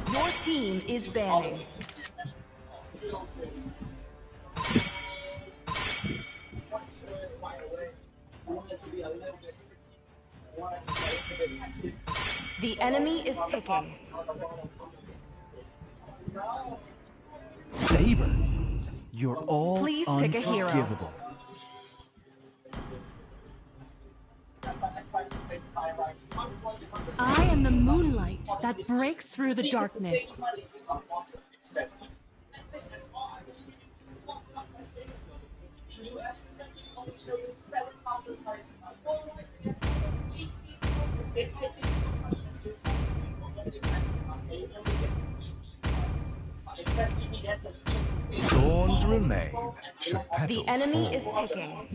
Your team is banning. The enemy is picking. Saber, you're all Please pick a hero. unforgivable. I am the moonlight that breaks through the darkness. Thorns remain should petals The enemy fall. is picking.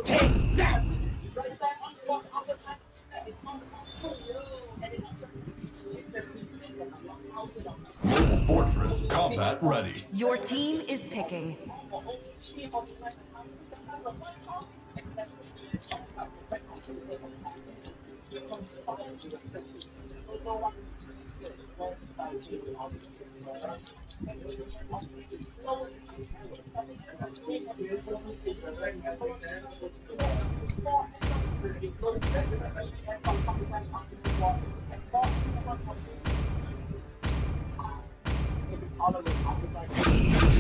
Take that! Mobile Fortress combat ready. Your team is picking.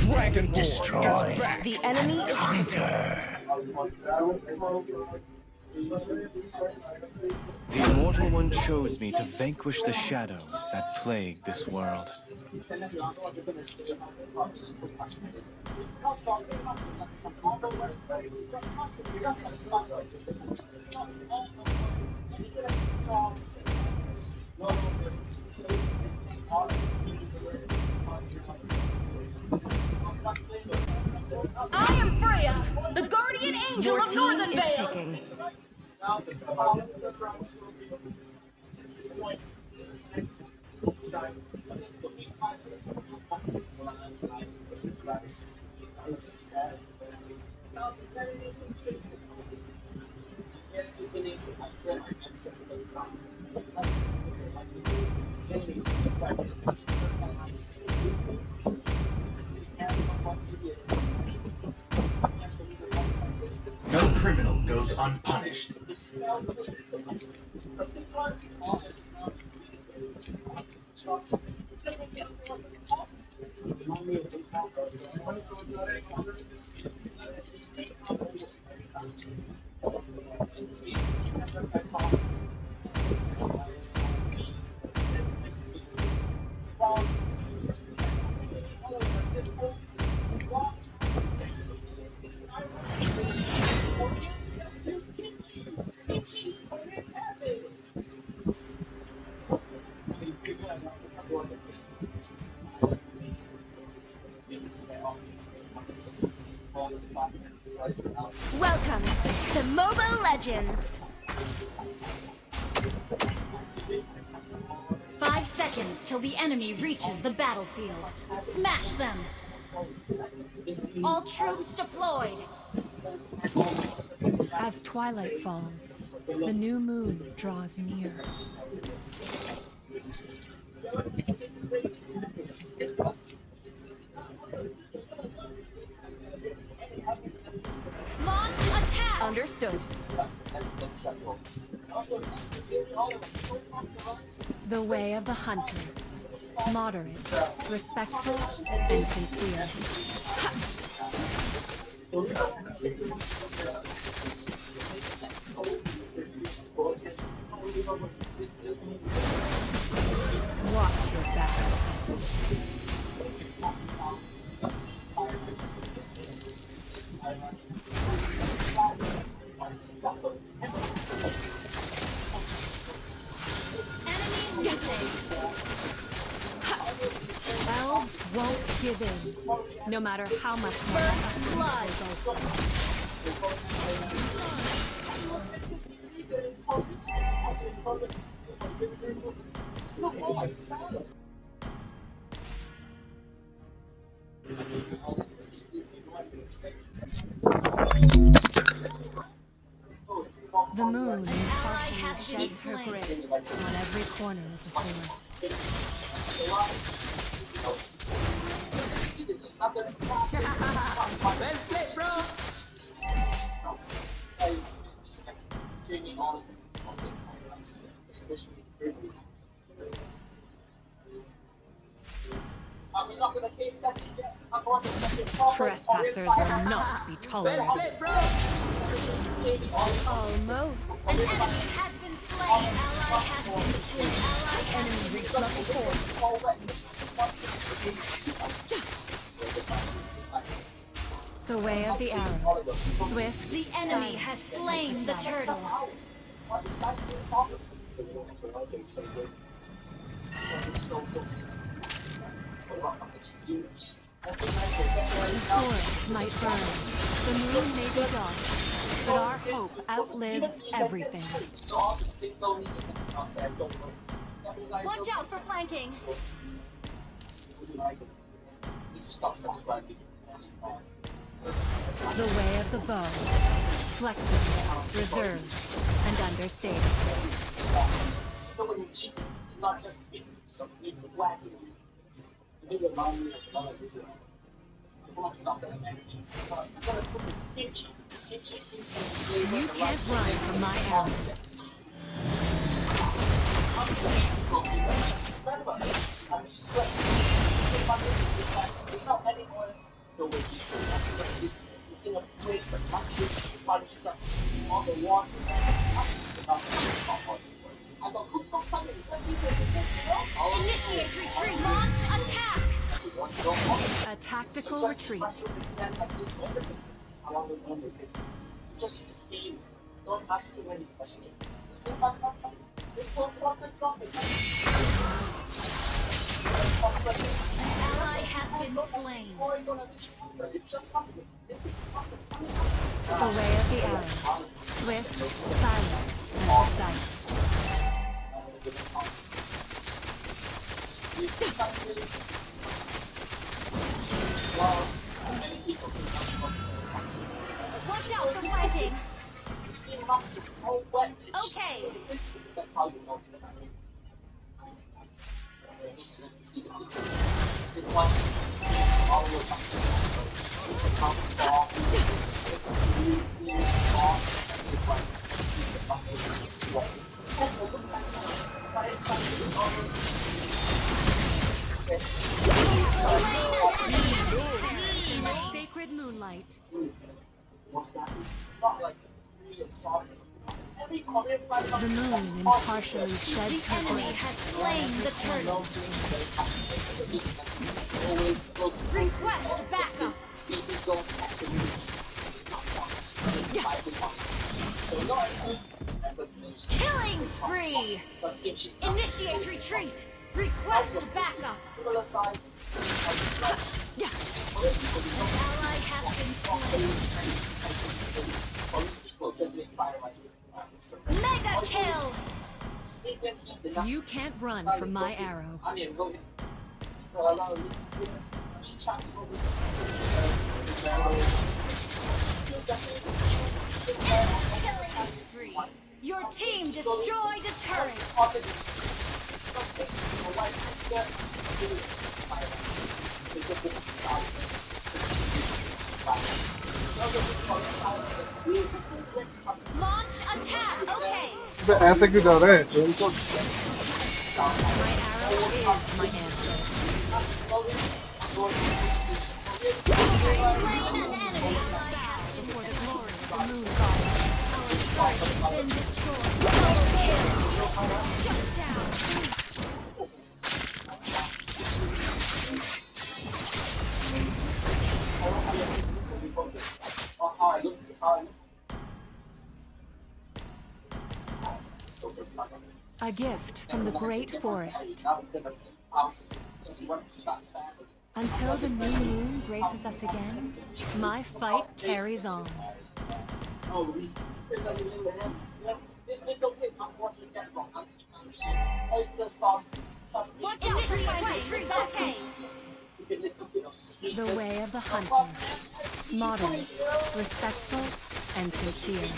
Dragon destroy. The enemy is picking. The Immortal One chose me to vanquish the shadows that plague this world. I am Freya, the guardian angel Your of team Northern is Vale. picking. No criminal goes unpunished. Welcome to Mobile Legends. 5 seconds till the enemy reaches the battlefield. Smash them! All troops deployed! As twilight falls, the new moon draws near. Launch attack! Understood. The way of the hunter. Moderate, respectful, and sincere. Watch your back. Enemy weapon! Elves won't give in, no matter how much more First blood! The moon An ally impartially has been sheds her slain. grace on every corner of the forest. Well played, bro. Trespassers will not be Well tolerated. played, bro. Almost. An enemy has been slain. Ally has been slain. Ally has Enemy been reached slain. level 4. The way of the arrow. Swift. The enemy has slain the turtle. The forest might burn. The moon may be dark. But our hope outlives everything. Watch out for flanking. The way of the bow. Flexible, reserved, and understated. You can't run from my arrow. Initiate retreat. Launch attack. A tactical retreat. An ally has been slain. The way of the arrow. Swift, silent, and precise. Watch out for flanking. Okay. In the sacred moonlight. The moon impartially sheds The her enemy grace. has slain the turtle. Request backup. Killing spree. Initiate retreat. Request backup. An ally has been slain. Mega kill. You can't run from my arrow. Killing spree. Your team destroyed a turret. Launch attack. Okay. ऐसे क्यों जा रहा है My arrow is my answer. Slain an enemy. Before the glory of the moon goddess. Our turret has been destroyed. Double kill. Shut down. A gift from the great forest. Until the new moon graces us again, my fight carries on. Watch out for flanking. Okay. The way of the hunter. Modern, respectful, and sincere.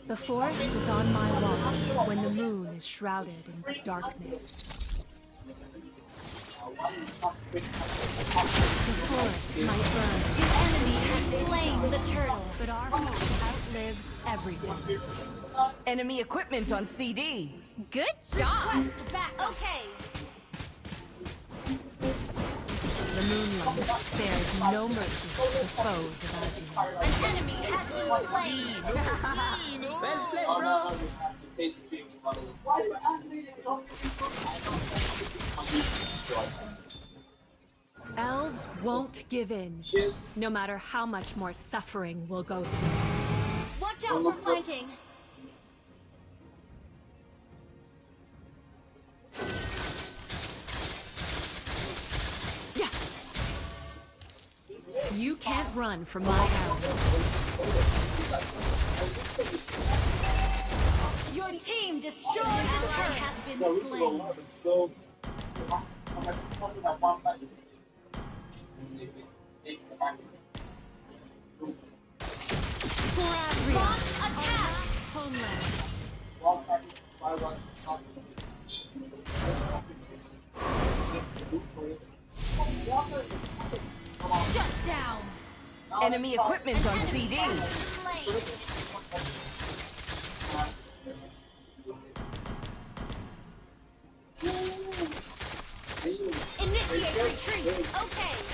The forest is on my watch when the moon is shrouded in darkness. The forest might burn, The enemy has slain the turtle. but our hope outlives everything. Enemy equipment on CD. Good job. Request back. Okay. The moonlight spares no mercy to the foes of Azure. An enemy has been slain. Well played, bro. Elves won't give in, no matter how much more suffering we'll go through. Watch out for flanking. Yeah. You can't run from my arrows. Your team destroyed a turret. Has been slain. For Azria, Launch attack. homeland. Shut down. Enemy equipment on CD. Slain. Initiate retreat. Okay.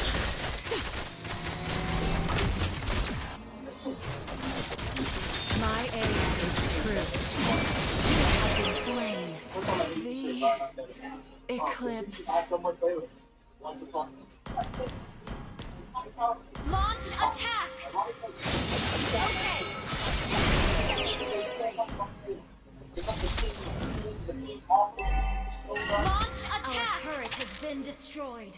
My aim is true. You have been slain. The eclipse. Launch attack. Okay. Launch attack. Our turret has been destroyed.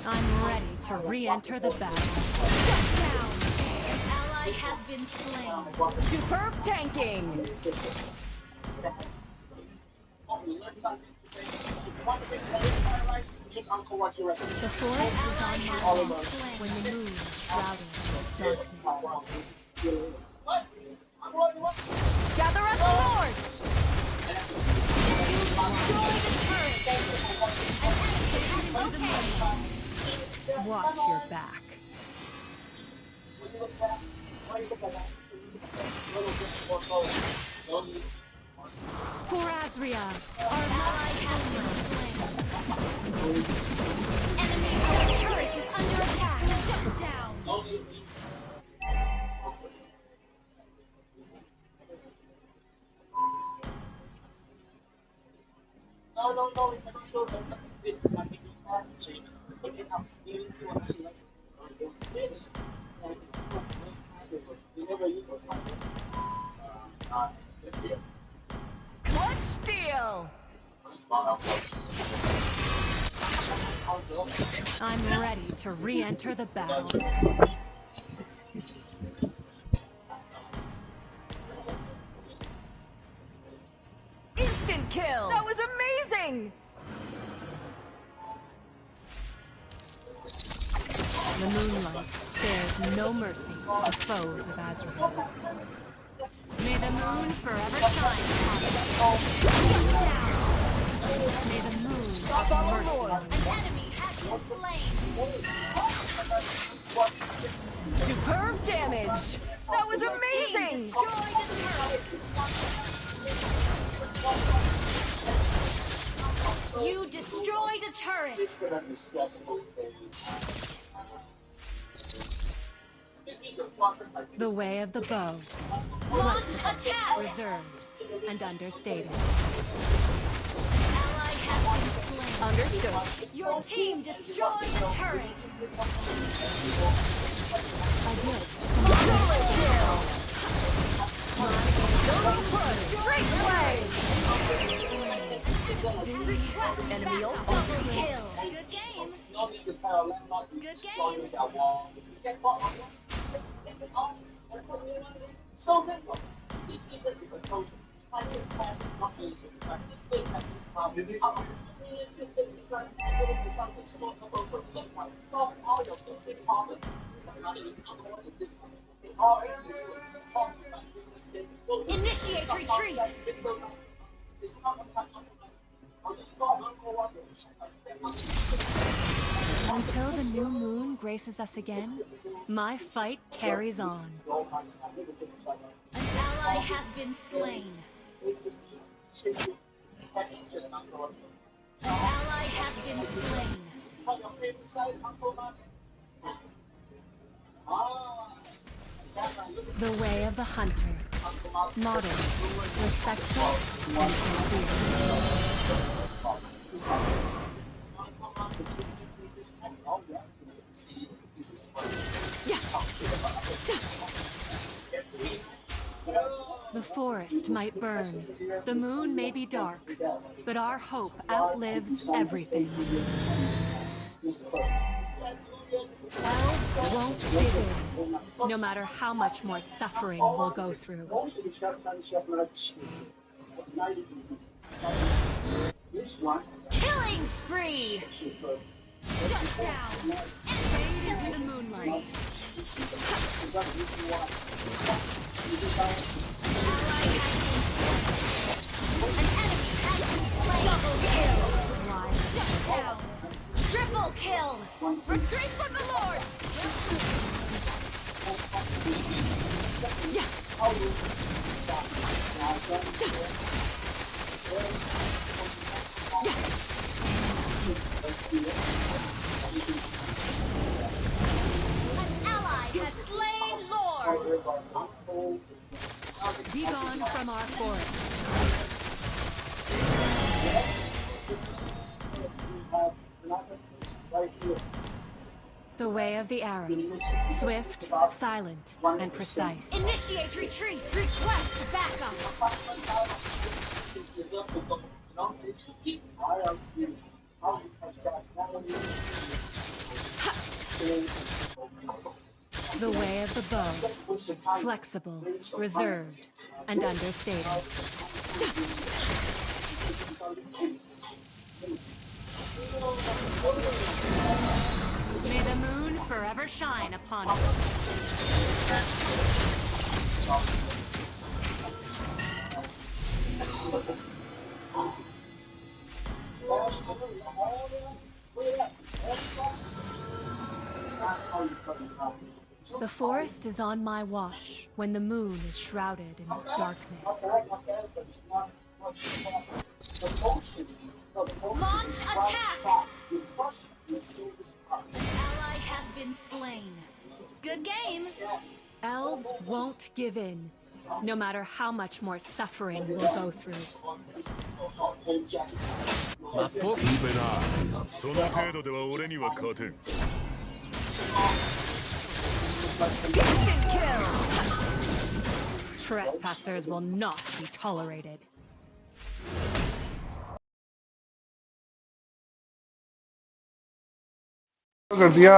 I'm ready to re-enter the battle. Shut down. An ally has been slain. Superb tanking. The forest is on my watch when the moon is shrouded in darkness. Gather us the Lord. Watch your back. For Azria, our Ally has been slain. Enemy turret is under attack. Shut down. Clutch steal. I'm ready to re-enter the battle. Instant kill. That was amazing. The moonlight spares no mercy to the foes of Azrael. May the moon forever shine upon us. Shut down. May the moon Stop have our mercy Lord. on An us. enemy has been slain. Superb damage. That was Your team amazing. destroyed a turret. You destroyed a turret. The way of the bow. Launch Flexible, attack. reserved, and understated. Ally has been slain. Understood. Your team destroyed a turret. A gift. Solo kill. Solo push. Straight play. Request Enemy backup. ult. Double kill. Good game. Good game. Initiate retreat. Until the new moon graces us again, my fight carries on. An ally has been slain. An ally has been slain. The way of the hunter. Modern, respectful, and sincere. The forest might burn, the moon may be dark, but our hope outlives everything. Elves won't give in, no matter how much more suffering we'll go through. Killing spree. Shut down. Fade into the moonlight. Ally has been slain. An enemy has been slain. Double kill. Why? Shut down. Triple kill. Retreat from the Lord! An ally has slain Lord. Be gone from our forest. The way of the arrow. Swift, silent, and precise. Initiate retreat. Request backup. The way of the bow. Flexible, reserved, and understated. May the moon forever shine upon us. The forest is on my watch when the moon is shrouded in darkness. Launch attack. An ally has been slain. Good game. Elves won't give in, no matter how much more suffering we'll go through. オペラその程度では俺には勝てん Instant kill! Trespassers will not be tolerated. कर दिया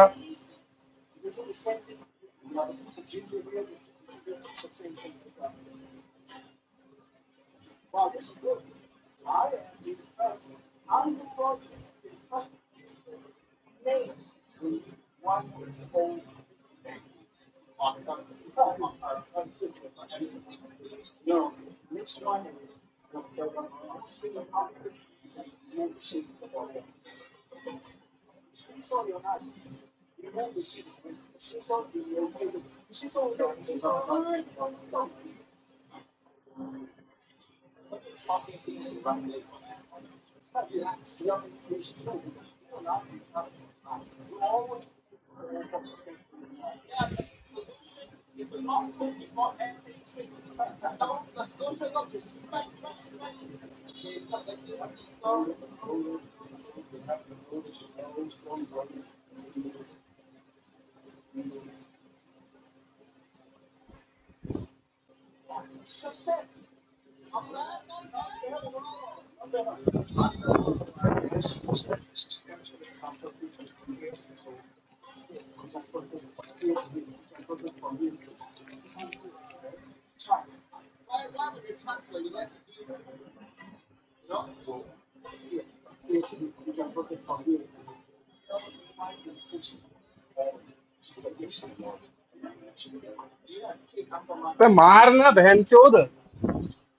पे मारना बहन चोद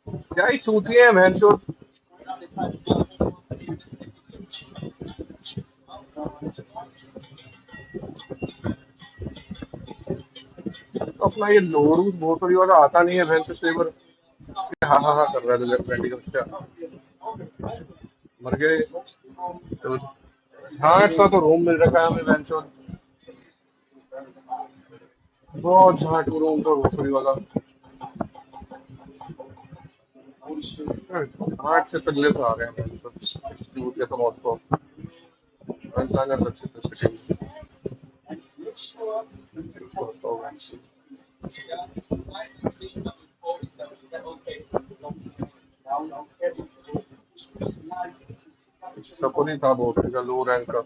क्या ही छूती है बहन चोद अपना ये लोरू भोसड़ी वाला आता नहीं है बहन से सेवर हाँ हाँ हाँ कर रहा है मेडिकल से मर गए तो हाँ ऐसा तो रूम मिल रखा है हमें बहन चोद बहुत झाटू रूम तो भोसड़ी वाला आठ से पहले तो आ रहे हैं बहन चोद के तो मौत को अंचानक अच्छे से सपोर्ट ही था भोसड़ी का लो रैंक का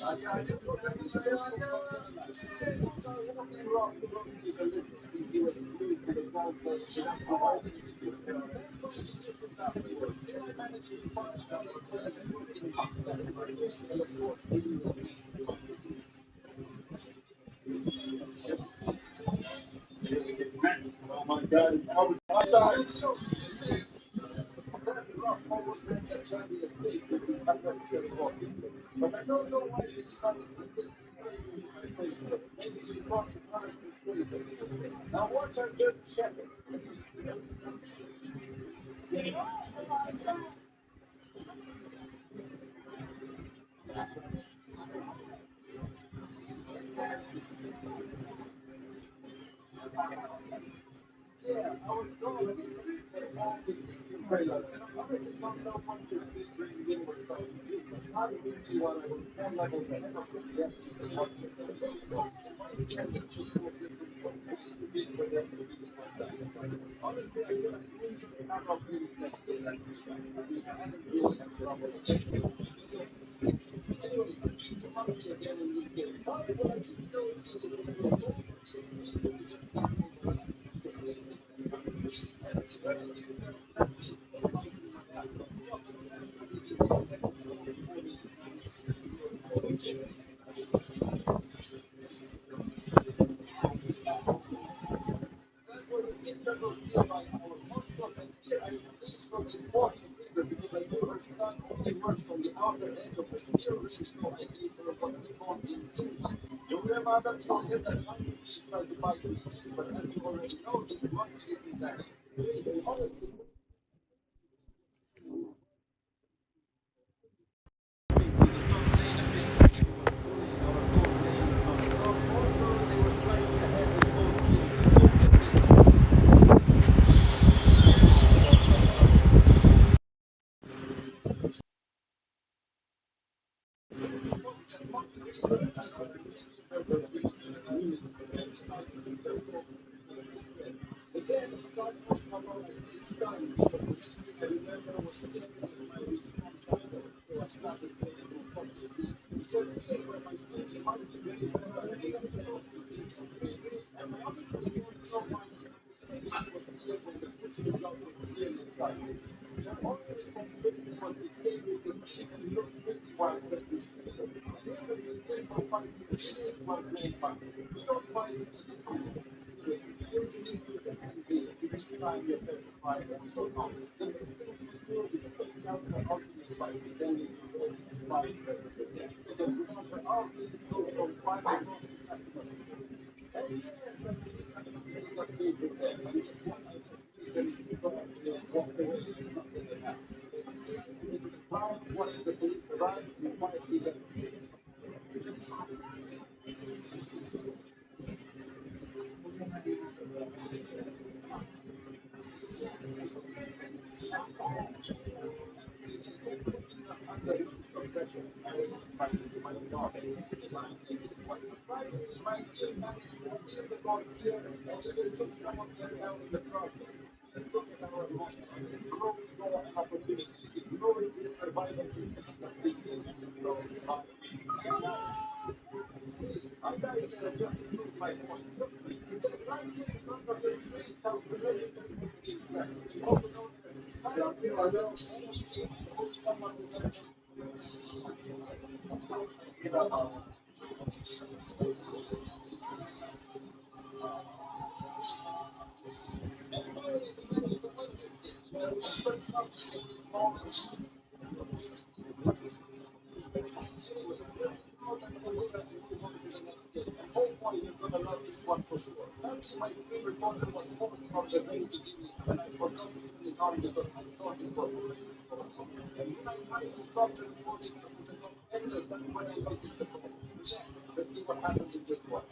Oh my God, I died. But I don't know why she decided to put it straight into my face. Maybe she thought the parents would say it. Now what are you checking? Yeah, I was going to and I honestly don't know what this big green game was trying to do, but how did it do what I was 10 levels ahead of them? Yeah, because what too big for them to be like that. Honestly, I feel like we should have our biggest next day like this. I mean, I haven't really had trouble against it. Anyways, I beat the monkey again in this game. Oh, but I didn't know it was going to go over EXP, so I just got over that was an internal steal by our hostile, and here I escaped from this walking figure because I knew her stun only works on the outer edge of her skill range, so I gave her what we call immunity. You remember so hit that hungry beast tried to bite me, but as you already know, this monkey isn't that crazy. Honestly, again, God knows how long I stayed stunned because the next thing I remember was staring at my respawn timer, so I started playing more cautiously. So here where my stupid monkey brain and I lay on the floor and I honestly don't know why this was here when the pushing block was clearly assigned. Their only responsibility was to stay with the team and look pretty while pressing speed. And here's a good thing for fighting idiots while playing fun. You don't fight this time you're petrified and so on. The best thing you can do is fake out the ultimate by pretending to go and fight because without the ultimate go from fighting lost to customers. And yes, that is absolutely what they did there. And just what I just did and got and walked away and nothing had happened. Basically, I committed a crime, watched the police arrive, and quietly left the scene. But surprisingly, my team managed to steal the ball here and even took someone down in the process. Just look at our loss. Grow saw an opportunity. Ignoring his survival instincts that they did. See, I died there just to prove my point. Trust me, the right here in front of your screen tells the legendary movie track, also known as I don't feel alone. Someone who never oh boy, you're gonna love this one for sure. Sadly, my screen recorder was paused from the very beginning, and I forgot to turn it on because I thought it was already recording. And when I tried to stop the recording after the next enter, that's when I noticed the problem. So yeah, let's see what happens in this one.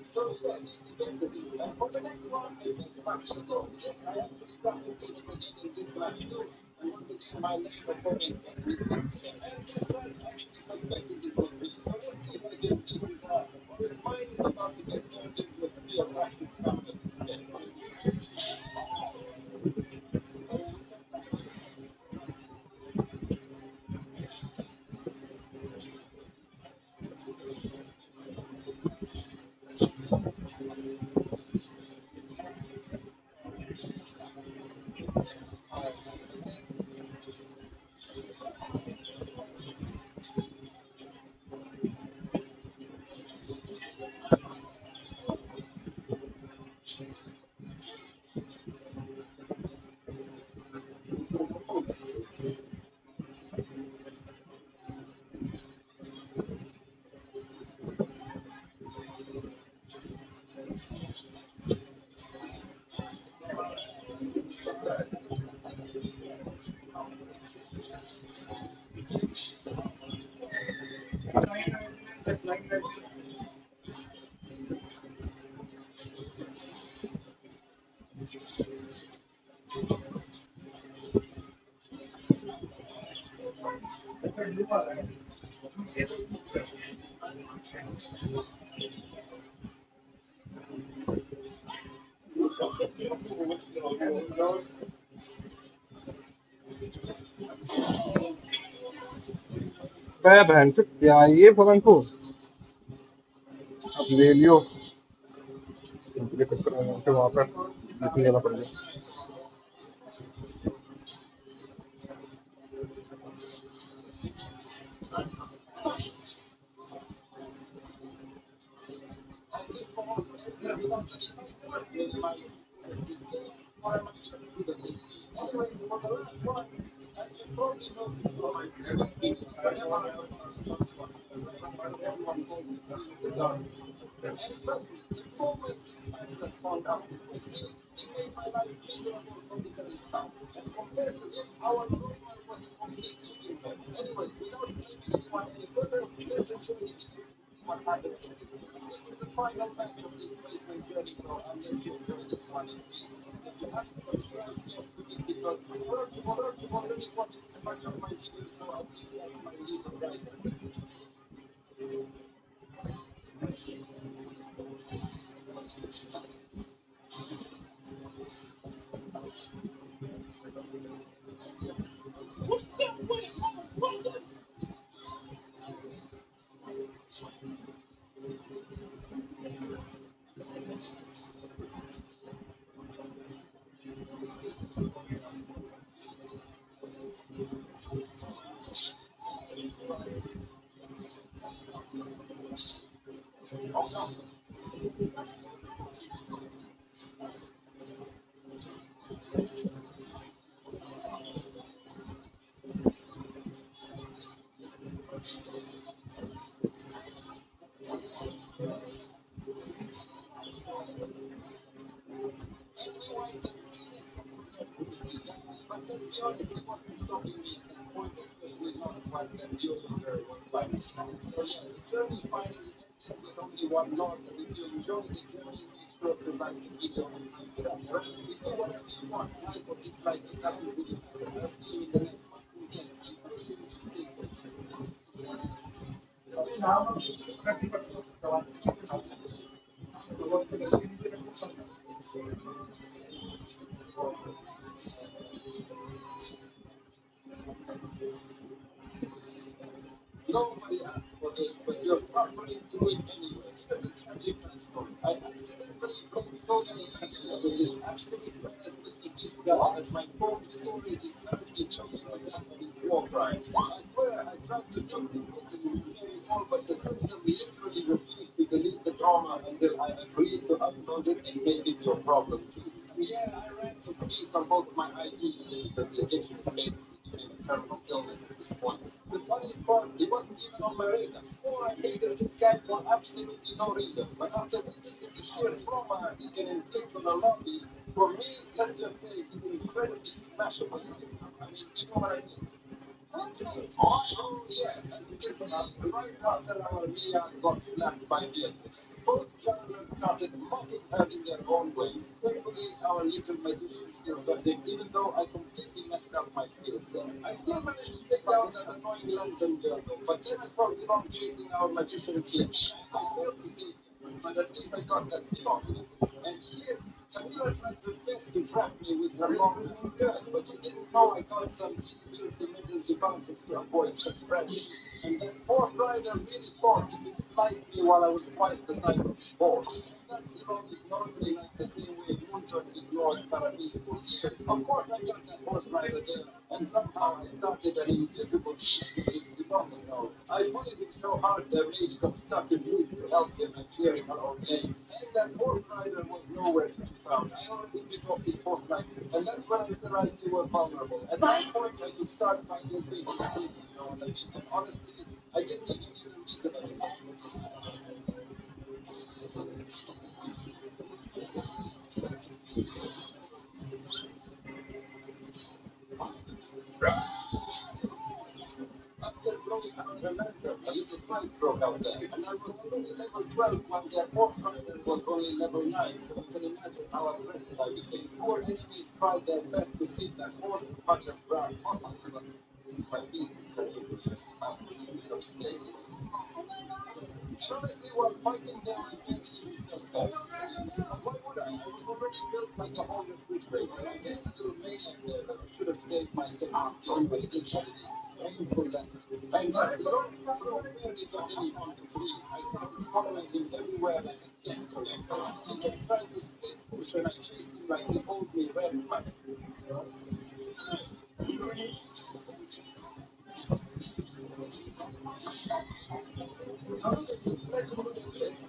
So yes, you get to be. And for the next one, I get to match. So yes, I actually got to get in this match too. And once again, my late opponent was beat. And this match actually suspected it was me. So let's see if I can beat this hard. Or if mine is about to get turned into a spear practice counter instead. मैं बहन से क्या ये पवन को अब ले लियो ये चक्कर में से वहाँ पर इसलिए जाना पड़ेगा Anyways, for the last one, as you probably noticed from my previous video, whenever I everyone goes to the guard. And trust me, the moment this match has gone down, he made my life miserable from the very start. And compared to him, our normal was a complete different. Anyway, without blaming anyone any further, let's enjoy the game and see what happens. This is the final match of this placement journey, so I'll let you enjoy this one in peace. If you haven't subscribed yet, because you've already watched this much of my videos, so I think that's my legal right at this point. Anyone that really supports the Bundesliga, but let's be honest, it wasn't stopping me at that point, especially not while that viewing was playing. So yeah, the journey finally ended with only one loss, and if you enjoyed the journey, make sure to like the video and hype it up. Right? You do whatever you want, like or dislike, it doesn't really matter. I'll see you in the next one. Until then, keep reading to stay safe. Nobody asked for this, but you're suffering through it anyway. Here's a tragic backstory. I accidentally played so many Magnet with this absolute menace Mr. Beast guy that my phone storage is currently choking my data with war crimes. I swear I tried to nuke the book in very all, but the system literally refused to delete the drama until I agreed to upload it and make it your problem too. Yeah, I ran this beast on both of my IDs because the addiction is basically became a terminal illness at this point. The funniest part, it wasn't even on my radar. Before I hated this guy for absolutely no reason. But after witnessing the sheer trauma he can inflict on a lobby, for me, let's just say he's incredibly smashable. I mean, you know what I mean? Oh, yeah, as we can see, right after our Mia got slapped by Beatrix, both junglers started mocking her in their own ways. Thankfully, our little magician still got it, even though I completely messed up my skills there. I still managed to take down that annoying lantern girl, though, but then I saw Zilong chasing our magician kid. I failed to save him, but at least I got that Zilong. And here, Camilla tried her best to trap me with her long skirt, but you didn't know I got some inbuilt emergency functions to avoid such pressure. And that fourth rider really thought he could slice me while I was twice the size of his ball. And that Zilong ignored me like the same way Moonton ignored Paradise for years. Of course I got that fourth rider there, and somehow I started an invisible sheet to this Zilong, you know. I bullied him so hard their mage got stuck in loop to help him and clearing her own lane. And that fourth rider was nowhere to be found. I already picked off his post license, and that's when I realized they were vulnerable. At that point, I could start fighting faces, you know what I mean? And honestly, I didn't even need a reason anymore. After blowing out her lantern, a little fight broke out there, and I was already level 12 when their fourth rider was only level 9, so you can imagine how aggressive I became. Poor enemies tried their best to hit that horse as much as brown muscle, but since my beast is carrying I'm reaching of staying. And honestly, while fighting them, I very easily felt that. Why would I? I was already built like a whole refrigerator, and I missed a little maniac there that should have saved my second skill, but it is painful lesson. And that's long pro barely got any time to flee. I started following him everywhere like a death collector. He kept trying to split push, and I chased him like he owed me red money. Now look at this legendary blitz.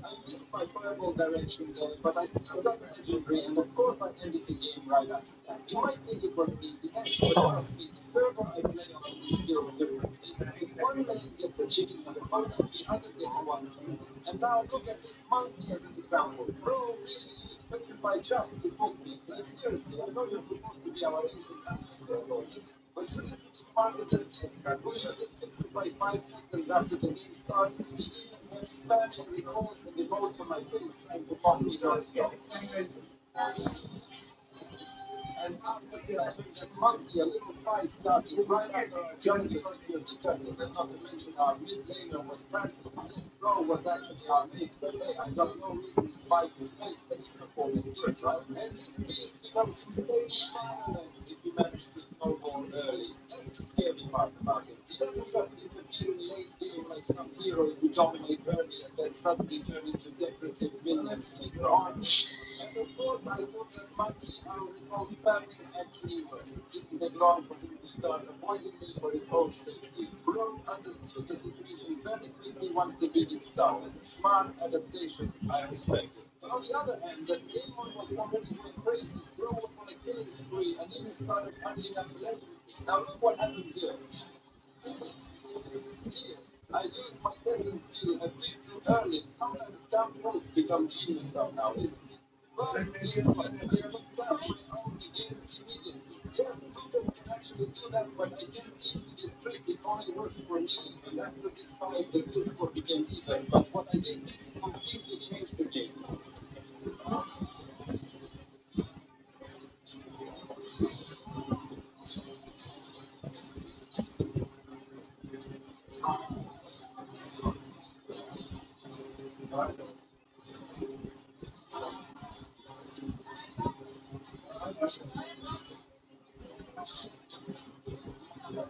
I missed my fireball direction there, but I still got legendary, and of course I ended the game right after that. You might think it was an easy match, but trust me, the server I play on is built differently. If one lane gets a chicken in the money, the other gets one too. And now look at this monkey as an example. Bro really used Petrify just to book me. Like seriously, I know you're supposed to be our ancient ancestor, but shouldn't you be smarter than this? We use this Petrify 5 seconds after the game starts. He even has spamming recalls and emotes on my face trying to pump me non-stop. And after slapping that monkey, a little fight started right after our jungle tried to cut it, and not to mention our mid laner was transferred. His bro was actually our mate, but hey, I got no reason to fight his face that he's performing good, right? And this beast becomes insanely violent if you manage to snowball early. That's the scary part about him. He doesn't just disappear in late game like some heroes who dominate early and then suddenly turn into decorative villains later on. And of course, I thought that monkey how recalls spamming actually works. It didn't take long for him to start avoiding me for his own safety. Bro understood the situation very quickly once the meeting started. Smart adaptation, I respect it. But on the other hand, the demon was already going crazy. Bro was on a killing spree and even started hunting up legendaries. Now look what happened here. Here, I used my sentence skill a bit too early. Sometimes dumb moves become genius somehow, isn't it? But you know what? I took back my ult again immediately. Yes, Lucas can actually do that, but I can't teach you this trick. It only works for me. And after this fight, the physical became even. But what I did next completely changed the game. Yeah,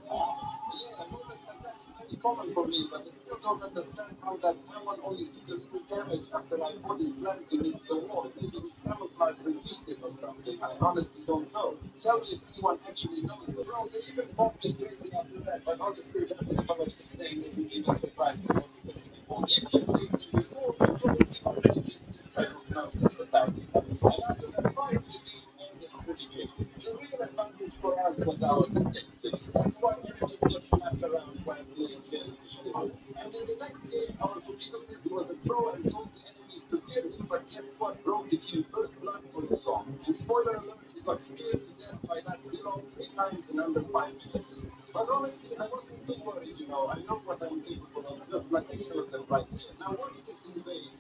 I noticed that that's very common for me, but I still don't understand how that demon only took a little damage after my body slammed him into the wall. Maybe his camouflage reduced it or something. I honestly don't know. Tell me if anyone actually knows. Bro, they even called me crazy after that, but honestly, that level of sustain isn't even surprising for me anymore. If you played me before, you probably already did this type of nonsense a thousand times. And after that fight, the game ended pretty quickly. The real advantage for us was our system. That's why enemies get snapped around while playing jellyfish game. And in the next game, our Burrito said he was a pro and told the enemies to fear him, but guess what, bro? Became first blood for Zilong. And spoiler alert, he got speared to death by that Zilong 3 times in under 5 minutes. But honestly, I wasn't too worried, you know. I know what I'm capable of, just like I showed them right here. Now watch this invade.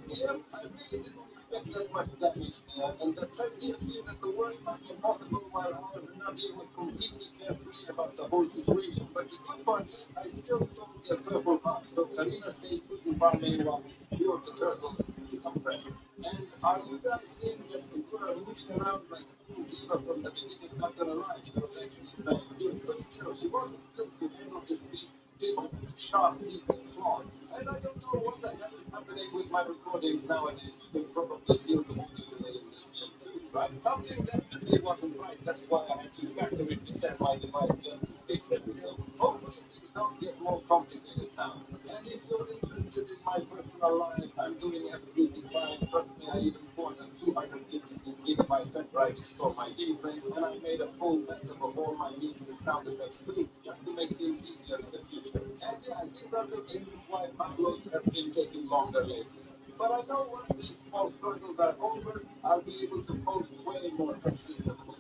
Yep, I really didn't expect that much damage there, and that Leslie appeared at the worst time possible while our Nabi was completely carefree about the whole situation. But the good part is, I still stole their purple box, so Karina stayed busy farming while we secured the turtle with some pressure. And are you guys saying that Kukura moving around like a cool diva from the beginning after a life? He was actually playing good, but still, he wasn't built to handle this beast's big, sharp teeth and claws. And I don't know what the hell is happening with my recordings nowadays. You can probably feel the movie delay in this game too, right? Something definitely wasn't right. That's why I had to factory reset my device just to fix everything. Hopefully things don't get more complicated now. And if you're interested in my personal life, I'm doing absolutely fine. Trust me, I even bought a 256 GB pen drive to store my gameplays, and I made a full backup of all my memes and sound effects too, just to make things easier in the future. And yeah, these are the reasons why uploads have been taking longer lately. But I know once these small struggles are over, I'll be able to post way more consistently.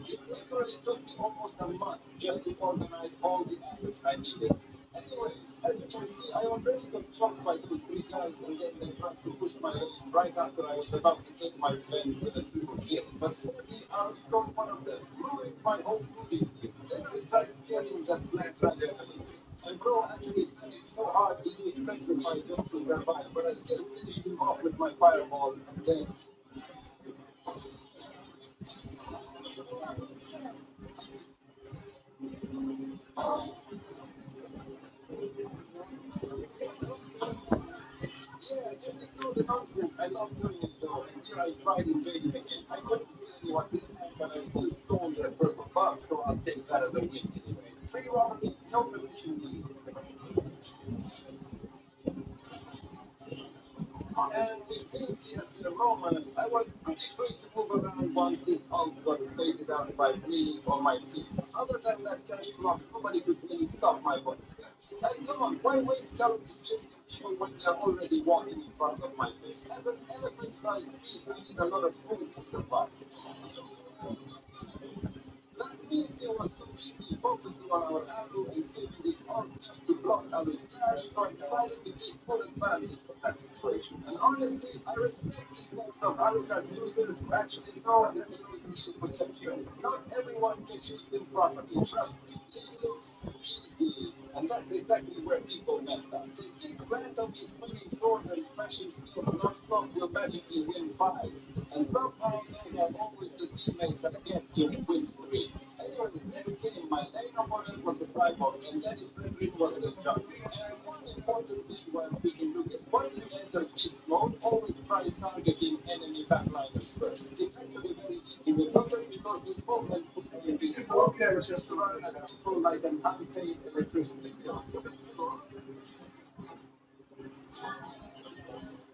It literally took me almost a month just to organize all the assets I needed. Anyways, as you can see, I already got blocked by those 3 guys, and then they tried to push my lane right after I was about to take my revenge with a triple kill. But sadly, I was caught one of them, ruined my whole movie scene. Then I tried scaring that black dragon a little. And bro actually panicked so hard he used petrify just to survive, but I still finished him off with my fireball, and then yeah, just ignore the nonsense. I love doing it though, and here I tried invading again. I couldn't kill anyone this time, but I still stole their purple buff, so I'll take that as a win anyway. Free robbery, no permission needed. And with Vinci as the Roman, I was pretty free to move around once this ult got faded out by me or my team. Other than that dash block, nobody could really stop my body steps. And come on, why waste calories chasing people when they're already walking in front of my face? As an elephant-sized beast, I need a lot of food to survive. That means he was too busy focusing on our Alu and saving his arm just to block Alu's dash, so I decided to take full advantage of that situation. And honestly, I respect these kinds of Alucard users who actually know their real potential. Not everyone can use them properly. Trust me, he looks easy. And that's exactly where people mess up. They think randomly swinging swords and smashing skills non-stop will magically win fights. And somehow those are always the teammates that get during win streaks. Anyways, next game, my lane opponent was a cyborg and Jenny Frederick was the jump. And one important thing while using Lucas, once you enter beast mode, always try targeting enemy backliners first. It's actually very easy with Lucas because his movement puts you invisible, just run at people like an unpaid electricity bill.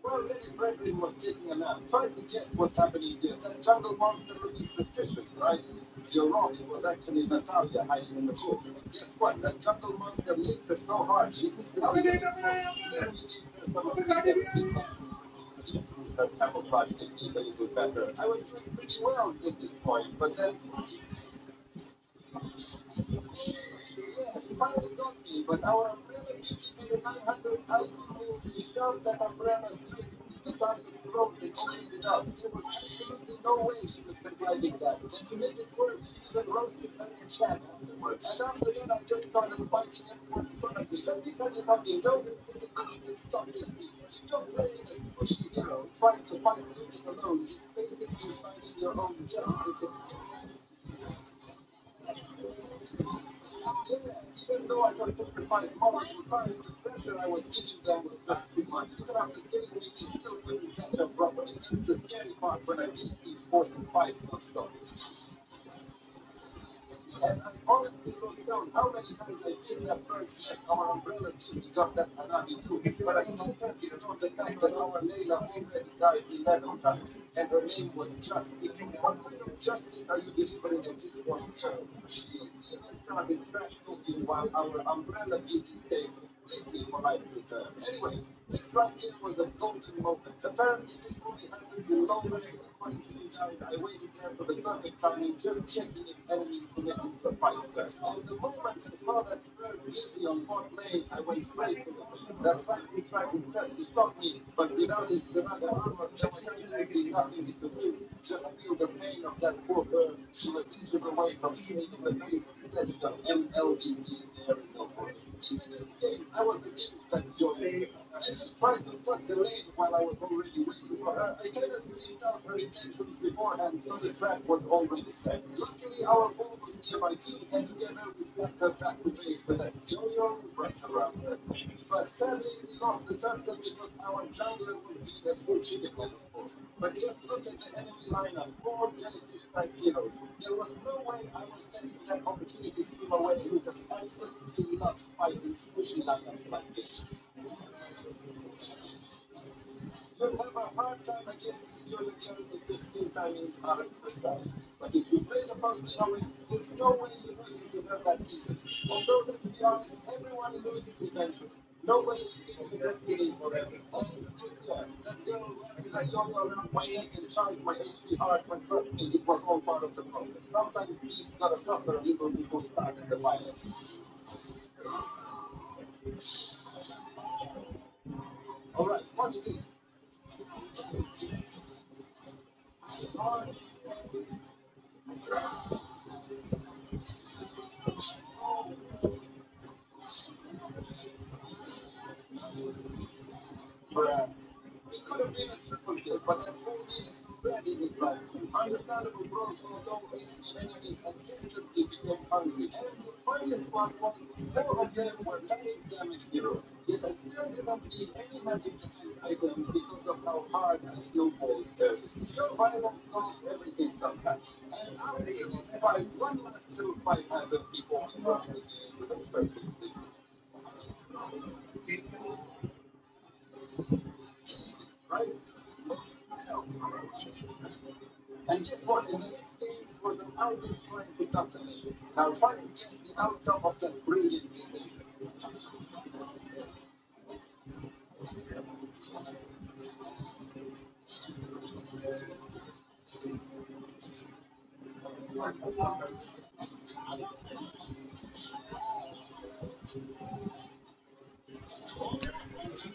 Well, Lady Frederick was taking a nap. Try to guess what's happening here. That jungle monster looking suspicious, right? You're wrong. It was actually Natalia hiding in the bush. Guess what? That jungle monster licked her so hard she instantly... Then we gave her some of the steps to improve her camouflage technique a little better. I was doing pretty well at this point, but then... Yeah, she finally got me, but our umbrella beauty with a 900 IQ means she shoved that umbrella straight into Natalia's throat and opened it up. There was absolutely no way she was surviving that. And to make it worse, he even roasted her in chat afterwards. And after that, I just started fighting everyone in front of me. Let me tell you something, no invisibility can stop this beast. If you're playing a squishy hero, trying to fight Lucas alone is basically signing your own death certificate. Yeah, even though I got sacrificed multiple times, the pressure I was giving them was just too much. Even after killing me, they still couldn't catch up properly. That's the scary part when I just keep forcing fights non-stop. And I honestly lost count how many times I did that bird's neck. Our umbrella beauty got that Hanabi too. But I still can't ignore the fact that our Layla already died 11 times. And her name was Justice. What kind of justice are you delivering at this point, girl? She even started trash talking while our umbrella beauty stayed completely polite with her. Anyway, this right here was a golden moment. Apparently this only happens in low rank. According to you guys, I waited there for the perfect timing, just checking if enemies connected to the fight first. And the moment I saw that bird busy on bot lane, I went straight for the fight. That cycle tried his best to stop me, but without his Dragon armor, there was absolutely nothing he could do. Just feel the pain of that poor bird. She was inches away from saving the face instead of MLGP there in the board. In the next game, I was against that joy. She tried to cut the lane while I was already waiting for her. I kind of sniffed out her intentions beforehand, so the trap was already set. Luckily, our ball was nearby too, and together we snapped her back to base with a yo-yo right around her. But sadly, we lost the turtle because our jungler was being a bullshit again, of course. But just look at the enemy lineup, all jellyfish-type heroes. There was no way I was letting that opportunity slip away. Lucas absolutely loves fighting squishy lineups like this. You'll have a hard time against this yo-yo carry if your skill timings aren't precise. But if you play the post in a way, there's no way you're losing to her that easily. Although, let's be honest, everyone loses eventually. Nobody is keeping destiny forever. And look here, that girl wrapped her yo-yo around my neck and charged my HP hard, but trust me, it was all part of the process. Sometimes beasts gotta suffer a little before starting the violence. Alright, watch this. Bruh. It could have been a triple kill, but that fool needed some bread in his life. Understandable bros saw low HP enemies and instantly became hungry. And the funniest part was, four of them were magic damage heroes. Yet I still didn't need any magic defense item because of how hard I snowballed them. Pure violence solves everything sometimes. And after this fight, one last little fight happened before we lost the game with a perfect victory. Right? And guess what? In the next game, it was an Albus trying to doctor me. Now try to guess the outcome of that brilliant decision.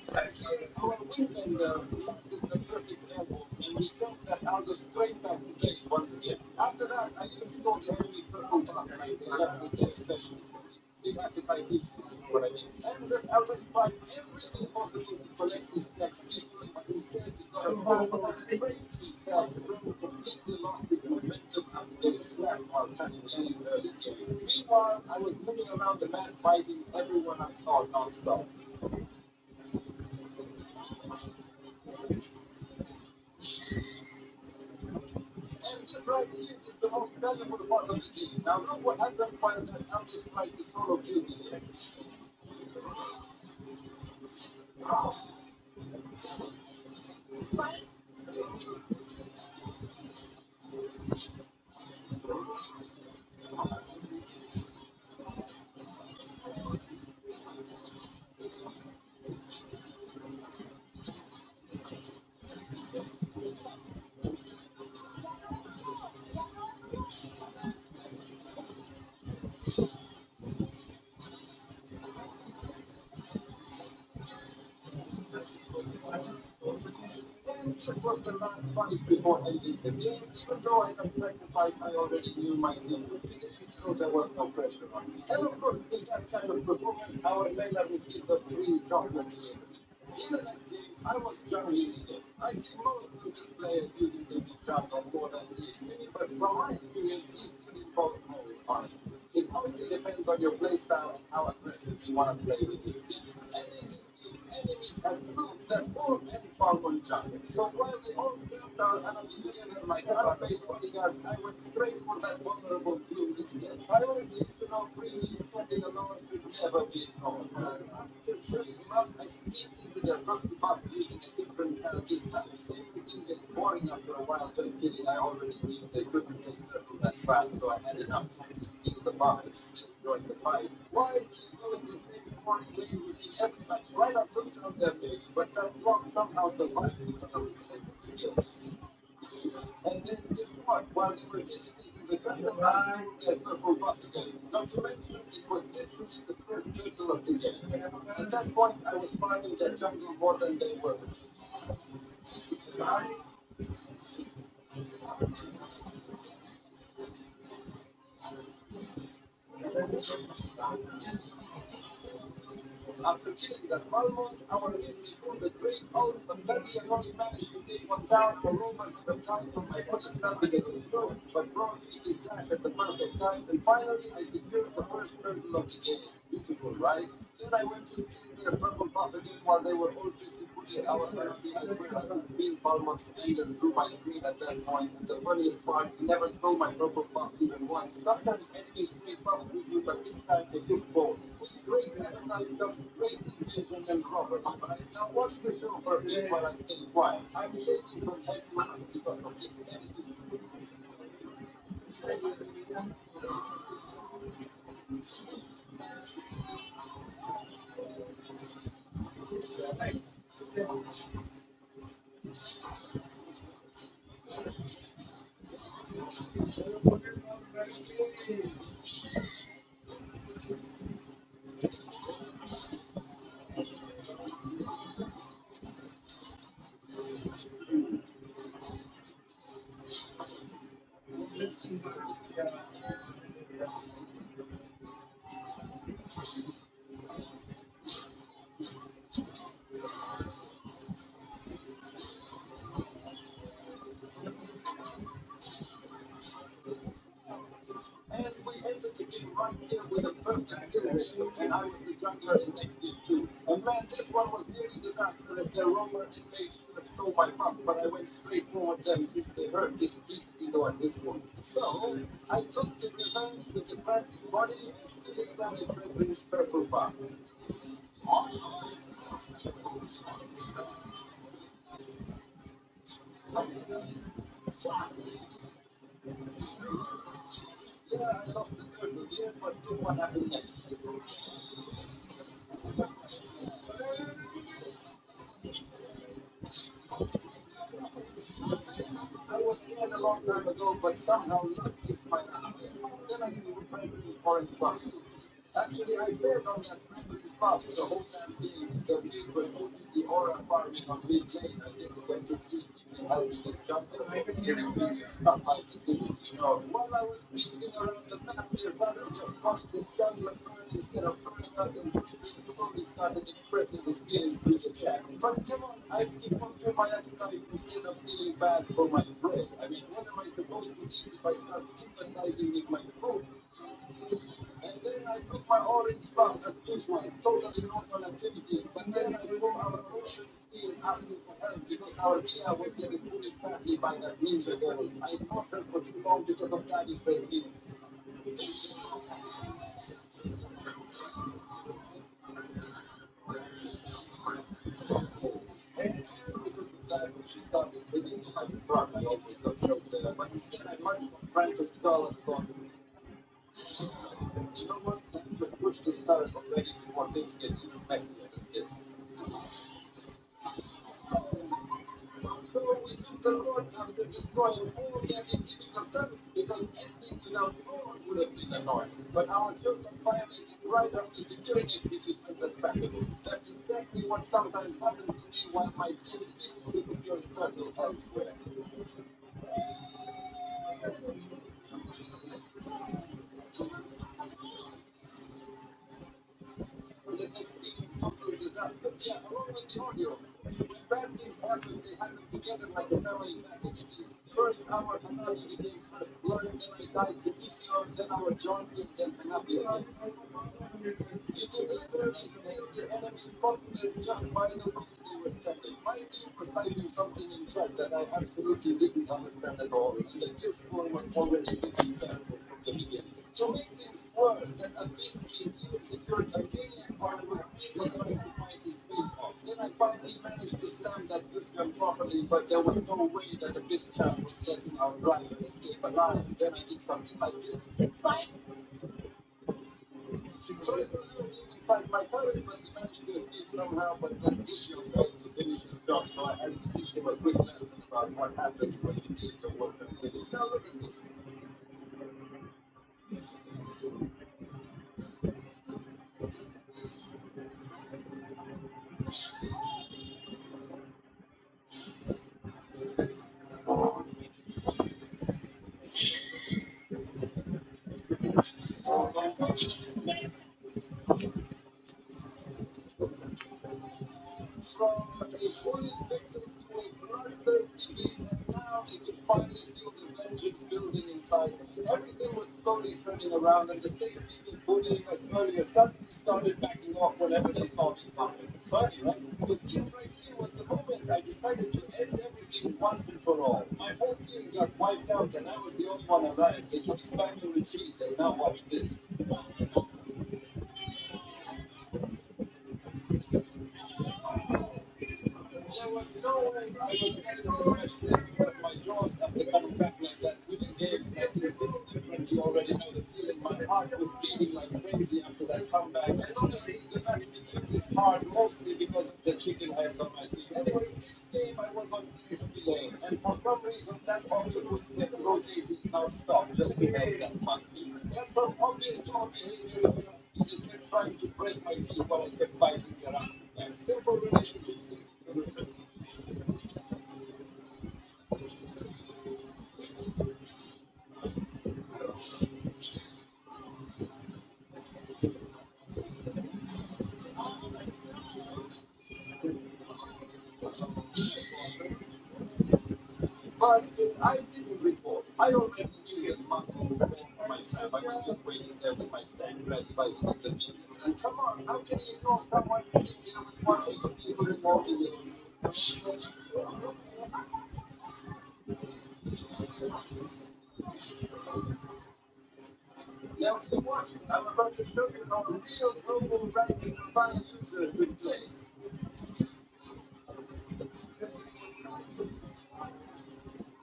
Again, our weekend landed the perfect combo, and we sent that Albus straight back to base once again. After that, I even stole the enemy purple buff like they left the deck special. Big appetite issue, what I mean. And that Albus tried everything possible to collect his decks peacefully, but instead he got a pop straight to his head. Bro completely lost his momentum and getting slapped while attacking lane early game. Meanwhile, I was moving around the map fighting everyone I saw non-stop. And this right here is the most valuable part of the game. Now look what happened while that Albus tried to solo kill me here. this was the last fight before ending the game. Even though I got sacrificed, I already knew my team would be defeated, so there was no pressure on me. And of course, with that kind of performance, our Layla received a free droplet delivery. In the next game, I was jungling again. I see most Lucas players using the jungle more than EXP, but from my experience, he's good in both roles, honestly. It mostly depends on your playstyle and how aggressive you want to play with this beast. And in this game, enemies have proved that all can fall on jungle. So while they all built our enemy together like unpaid bodyguards, I went straight for that vulnerable blue instead. Priorities, free leads standing alone should never be ignored. After trading him up, I sneaked into their purple buff using a different kind of this time. Everything gets boring after a while. Just kidding, I already knew they couldn't take purple that fast, so I had enough time to steal the buff and still join the fight. Why keep doing the same boring lane routine every match? Right up took down their page, but that block somehow survived because of the second skills. And then guess what? While they were busy taking the jungle, I stole their purple buff again. Not to mention, it was literally the first turtle of the game. At that point, I was farming their jungle more than they were. After killing that Balmont, our empty pulled a great ult, but sadly I only managed to take one down. Our rover could have died from my body slam because of the flow, but Bro used his dash at the perfect time, and finally I secured the first turtle of the game. Beautiful, right? Then I went to steal their purple buff again while they were all busy putting our enemy. I swear I could feel Balmont's anger through my screen at that point, and the funniest part, he never stole my purple buff even once. Sometimes enemies trade buffs with you, but this time I took both. With great appetite comes great invasion and robbery, right? Now watch the show for a bit while I stay quiet. I'm shaking from head to foot because of this editing. And we entered the game right here with a perfect kill ratio, and I was the jungler in next game too. And man, this one was nearly disaster if their rover and mage could have stole my buff, but I went straight forward them since they heard this beast ego at this point. So, I took the revenge with the Francis body and stealing them in Red Wing's purple buff. Yeah, I lost the turtle here, but look what happened next. I was scared a long time ago, but somehow luck kissed my hand. Then I saw Frederick's orange buff. Actually, I failed on that Frederick's buff the whole time being. The mage was so busy aura farming on mid lane, I guess it got confused between helping his jungle and getting big and stuff like this, While I was beasting around the map, their battle just watched this jungler burn instead of burning us, and Frederick slowly started expressing his feelings through the chat. But come on, I have to fulfill my appetite instead of feeling bad for my prey. I mean, what am I supposed to eat if I start sympathizing with my food? And then I took my orange buff as usual, totally normal activity. But then I saw our ocean queen asking for help because our Gia was getting bullied badly by that ninja girl. I ignored her for too long because of daddy Berlin. And because of that, she started hitting me like a truck. I almost got choked there. But instead I punched from trying to stall and thought, you know what? Let me just push this turret already before things get even messier than this. So we took the Lord after destroying all their inhibitor turrets because ending to out more would have been annoying. But our joke of violating right up to security, which is understandable. That's exactly what sometimes happens to me while my team is in the secure circle elsewhere. The next game, total disaster. Yeah, along with the audio. When bad things happen, they happen together like a family package. First, our Hanabi became first blood, then I died to Lucio, then our Johnson, then Hanabi again. You could literally feel the enemy's confidence just by the way they were standing. My team was typing something in chat that I absolutely didn't understand at all, and the kill score was already looking terrible from the beginning. To make things worse, that Abyss team even secured a maniac while I was busy trying to find his face off. Then I finally managed to stamp that Gustav properly, but there was no way that Abyss chat was letting our driver escape alive. Then I did something like this. Tried to lure him inside my turret, but he managed to escape somehow, but that issue failed to finish his job, so I had to teach him a quick lesson about what happens when you take your work and finish. Now look at this. From a bullied victim to a bloodthirsty beast, and now they could finally feel the vengeance building inside. Everything was slowly turning around, and the same people bullying us earlier suddenly started backing off whenever they saw me coming. Funny, right? But this right here was the moment I decided to end everything once and for all. My whole team got wiped out, and I was the only one alive. They kept spamming retreat, and now watch this. There was no way I was getting this much sleep from my jaws after coming back like that. Winning games like this, it's different. You already know the feeling. My heart was beating like crazy after that comeback. And honestly, the match became this hard mostly because of the chicken heads on my team. Anyways, next game I was on EXP lane, and for some reason that octopus kept rotating non-stop just to help that monkey. That's so obvious to our behavior as well. They kept trying to break my teeth while I kept fighting their up. And simple relationships, simple solution. But I didn't report. I already knew that monkey would fall for my trap. I was just waiting there with my stand ready, fighting the demons. And come on, how can you ignore someone sitting there with one HP to remote you? Now keep watching. I'm about to show you how a real global ranked Sylvana user would play.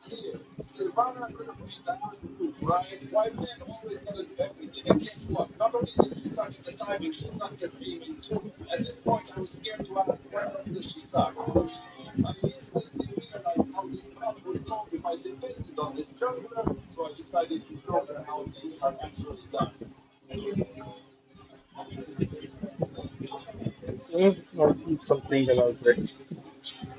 Here, Sylvana could have beat the first move, right? Why Ben always gotta do everything? And guess what? Not only did he suck at the timing, he sucked at aiming too. At this point, I was scared to ask where else did she suck. I instantly realized how this match would go if I depended on this jungler, so I decided to show her how things are actually done. I'll eat something and I'll break.